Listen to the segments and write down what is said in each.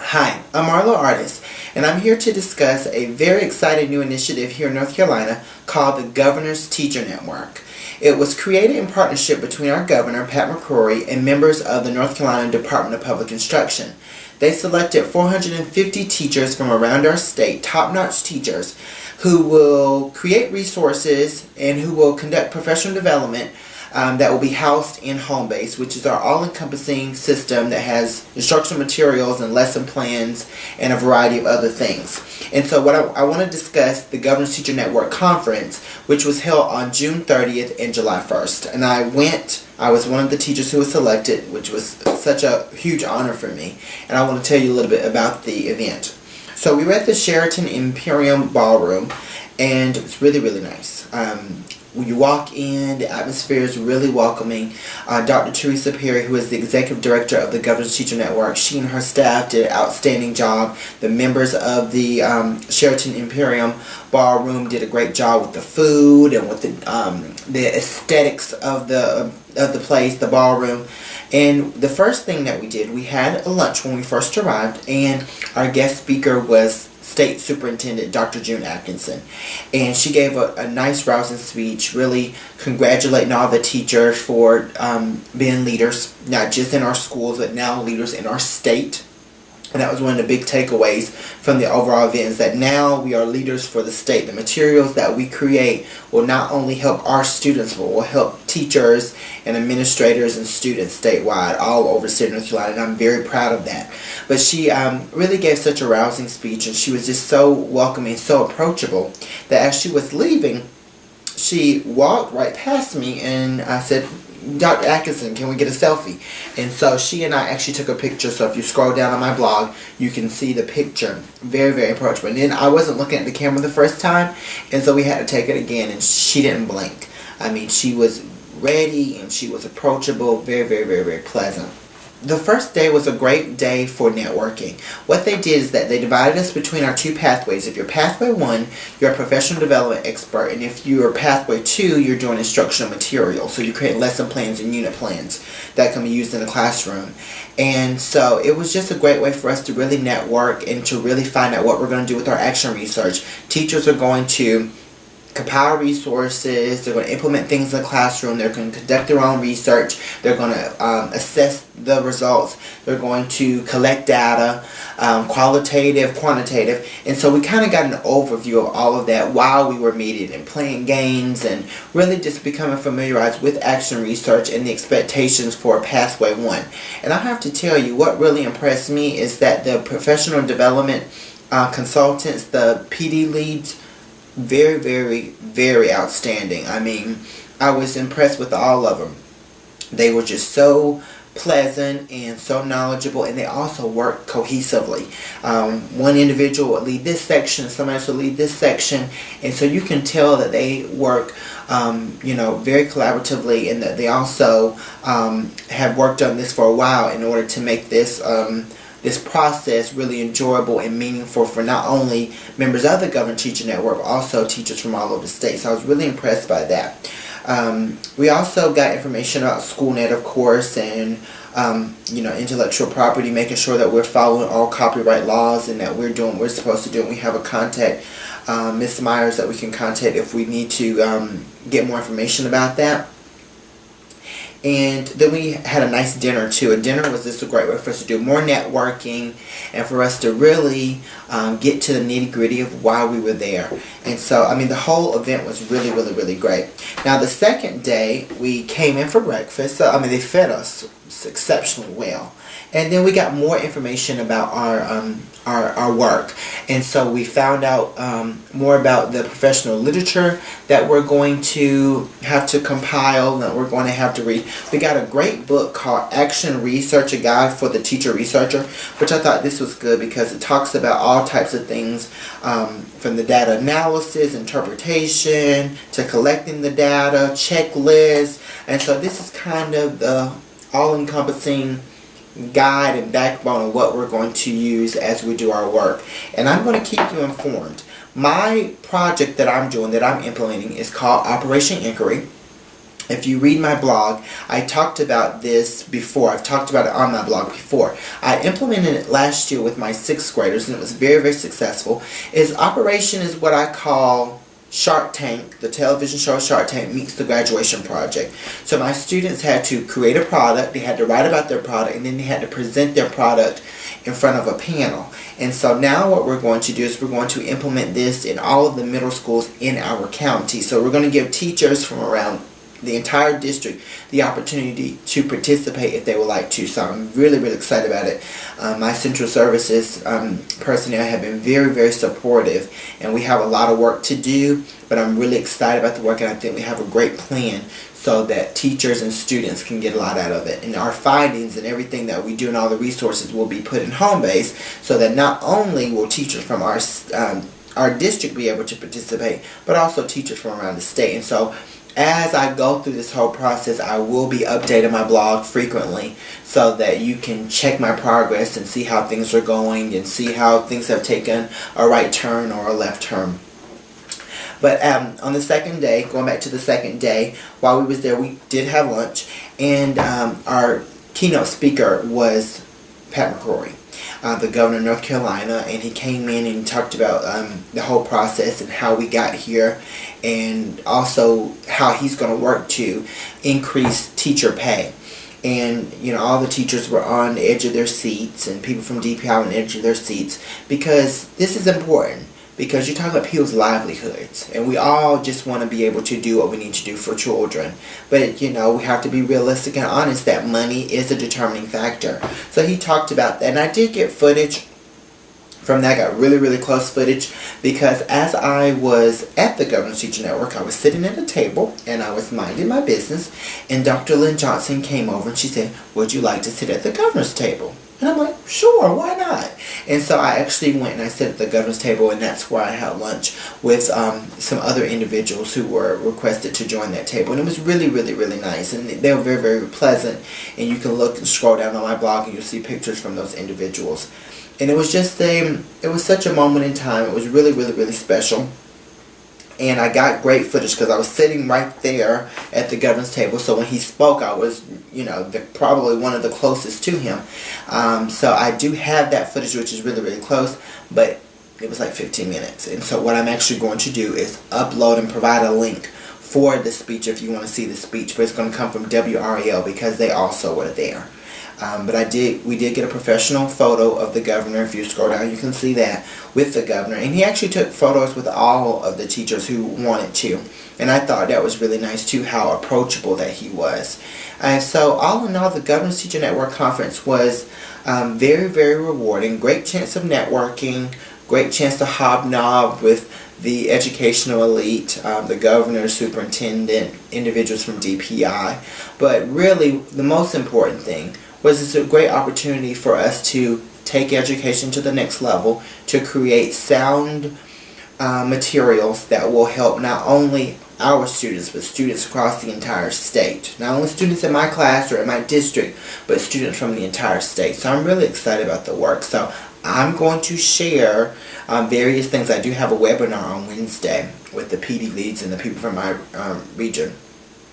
Hi, I'm Marlo Artis, and I'm here to discuss a very exciting new initiative here in North Carolina called the Governor's Teacher Network. It was created in partnership between our governor, Pat McCrory, and members of the North Carolina Department of Public Instruction. They selected 450 teachers from around our state, top-notch teachers, who will create resources and who will conduct professional development that will be housed in Homebase, which is our all-encompassing system that has instructional materials and lesson plans and a variety of other things. And so what I want to discuss the Governor's Teacher Network Conference, which was held on June 30th and July 1st. And I was one of the teachers who was selected, which was such a huge honor for me. And I want to tell you a little bit about the event. So we were at the Sheraton Imperium Ballroom, and it was really, really nice. When you walk in, the atmosphere is really welcoming. Dr. Teresa Perry, who is the Executive Director of the Governor's Teacher Network, she and her staff did an outstanding job. The members of the Sheraton Imperium Ballroom did a great job with the food and with the aesthetics of the place, the ballroom. And the first thing that we did, we had a lunch when we first arrived, and our guest speaker was State Superintendent Dr. June Atkinson, and she gave a nice rousing speech, really congratulating all the teachers for being leaders, not just in our schools, but now leaders in our state. And that was one of the big takeaways from the overall event, is that now we are leaders for the state. The materials that we create will not only help our students, but will help teachers and administrators and students statewide, all over the state of North Carolina, and I'm very proud of that. But she really gave such a rousing speech, and she was just so welcoming, so approachable, that as she was leaving, she walked right past me, and I said, "Dr. Atkinson, can we get a selfie?" And so she and I actually took a picture. So if you scroll down on my blog, you can see the picture. Very, very approachable. And then I wasn't looking at the camera the first time, and so we had to take it again, and she didn't blink. I mean, she was ready, and she was approachable. Very, very, very, very pleasant. The first day was a great day for networking. What they did is that they divided us between our two pathways. If you're Pathway 1, you're a professional development expert, and if you're Pathway 2, you're doing instructional material. So you create lesson plans and unit plans that can be used in the classroom. And so it was just a great way for us to really network and to really find out what we're going to do with our action research. Teachers are going to compile resources, they're going to implement things in the classroom, they're going to conduct their own research, they're going to assess the results, they're going to collect data, qualitative, quantitative, and so we kind of got an overview of all of that while we were meeting and playing games and really just becoming familiarized with action research and the expectations for Pathway 1. And I have to tell you, what really impressed me is that the professional development consultants, the PD leads, very, very, very outstanding. I mean, I was impressed with all of them. They were just so pleasant and so knowledgeable, and they also work cohesively. One individual would lead this section, somebody else would lead this section, and so you can tell that they work very collaboratively, and that they also have worked on this for a while in order to make this process really enjoyable and meaningful for not only members of the Governor's Teacher Network, but also teachers from all over the state. So I was really impressed by that. We also got information about SchoolNet, of course, and intellectual property, making sure that we're following all copyright laws and that we're doing what we're supposed to do. And we have a contact, Ms. Myers, that we can contact if we need to get more information about that. And then we had a nice dinner too. A dinner was just a great way for us to do more networking and for us to really get to the nitty gritty of why we were there. And so, I mean, the whole event was really, really, really great. Now, the second day, we came in for breakfast. So, I mean, they fed us exceptionally well. And then we got more information about our work. And so we found out more about the professional literature that we're going to have to compile, that we're going to have to read. We got a great book called Action Research, a Guide for the Teacher Researcher, which I thought this was good because it talks about all types of things, from the data analysis, interpretation, to collecting the data, checklists. And so this is kind of the all-encompassing guide and backbone of what we're going to use as we do our work. And I'm going to keep you informed. My project that I'm doing, that I'm implementing, is called Operation Hickory. If you read my blog, I talked about this before. I've talked about it on my blog before. I implemented it last year with my 6th graders, and it was very, very successful. Operation is what I call Shark Tank. The television show Shark Tank meets the graduation project. So my students had to create a product, they had to write about their product, and then they had to present their product in front of a panel. And so now what we're going to do is we're going to implement this in all of the middle schools in our county. So we're going to give teachers from around the entire district the opportunity to participate if they would like to. So I'm really, really excited about it. My central services personnel have been very, very supportive, and we have a lot of work to do, but I'm really excited about the work, and I think we have a great plan so that teachers and students can get a lot out of it. And our findings and everything that we do and all the resources will be put in home base, so that not only will teachers from our district be able to participate, but also teachers from around the state. And so as I go through this whole process, I will be updating my blog frequently so that you can check my progress and see how things are going and see how things have taken a right turn or a left turn. But on the second day, going back to the second day, while we was there, we did have lunch, and our keynote speaker was Pat McCrory, the governor of North Carolina, and he came in and talked about the whole process and how we got here, and also how he's going to work to increase teacher pay. And, you know, all the teachers were on the edge of their seats, and people from DPI on the edge of their seats, because this is important. Because you're talking about people's livelihoods, and we all just want to be able to do what we need to do for children. But, you know, we have to be realistic and honest that money is a determining factor. So he talked about that, and I did get footage from that. I got really, really close footage, because as I was at the Governor's Teacher Network, I was sitting at a table, and I was minding my business, and Dr. Lynn Johnson came over, and she said, "Would you like to sit at the governor's table?" And I'm like, sure, why not? And so I actually went and I sat at the governor's table, and that's where I had lunch with some other individuals who were requested to join that table. And it was really, really, really nice. And they were very, very pleasant. And you can look and scroll down on my blog, and you'll see pictures from those individuals. And it was just it was such a moment in time. It was really, really, really special. And I got great footage because I was sitting right there at the governor's table. So when he spoke, I was, you know, probably one of the closest to him. So I do have that footage, which is really, really close. But it was like 15 minutes. And so what I'm actually going to do is upload and provide a link for the speech if you want to see the speech. But it's going to come from WREL because they also were there. But we did get a professional photo of the governor. If you scroll down, you can see that with the governor. And he actually took photos with all of the teachers who wanted to. And I thought that was really nice too, how approachable that he was. And so all in all, the Governor's Teacher Network Conference was very, very rewarding. Great chance of networking. Great chance to hobnob with the educational elite, the governor, superintendent, individuals from DPI. But really, the most important thing was it's a great opportunity for us to take education to the next level, to create sound materials that will help not only our students, but students across the entire state. Not only students in my class or in my district, but students from the entire state. So I'm really excited about the work. So I'm going to share various things. I do have a webinar on Wednesday with the PD leads and the people from my region.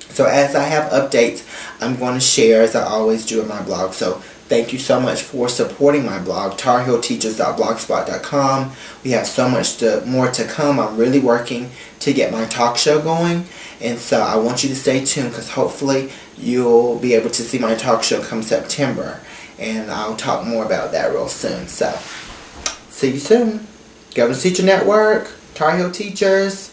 So as I have updates, I'm going to share, as I always do in my blog. So thank you so much for supporting my blog, tarhillteachers.blogspot.com. We have so much more to come. I'm really working to get my talk show going. And so I want you to stay tuned, because hopefully you'll be able to see my talk show come September. And I'll talk more about that real soon. So see you soon. Governor's Teacher Network, Tar Heel Teachers.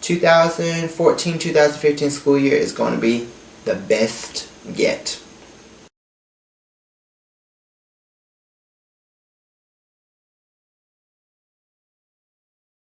2014-2015 school year is going to be the best yet.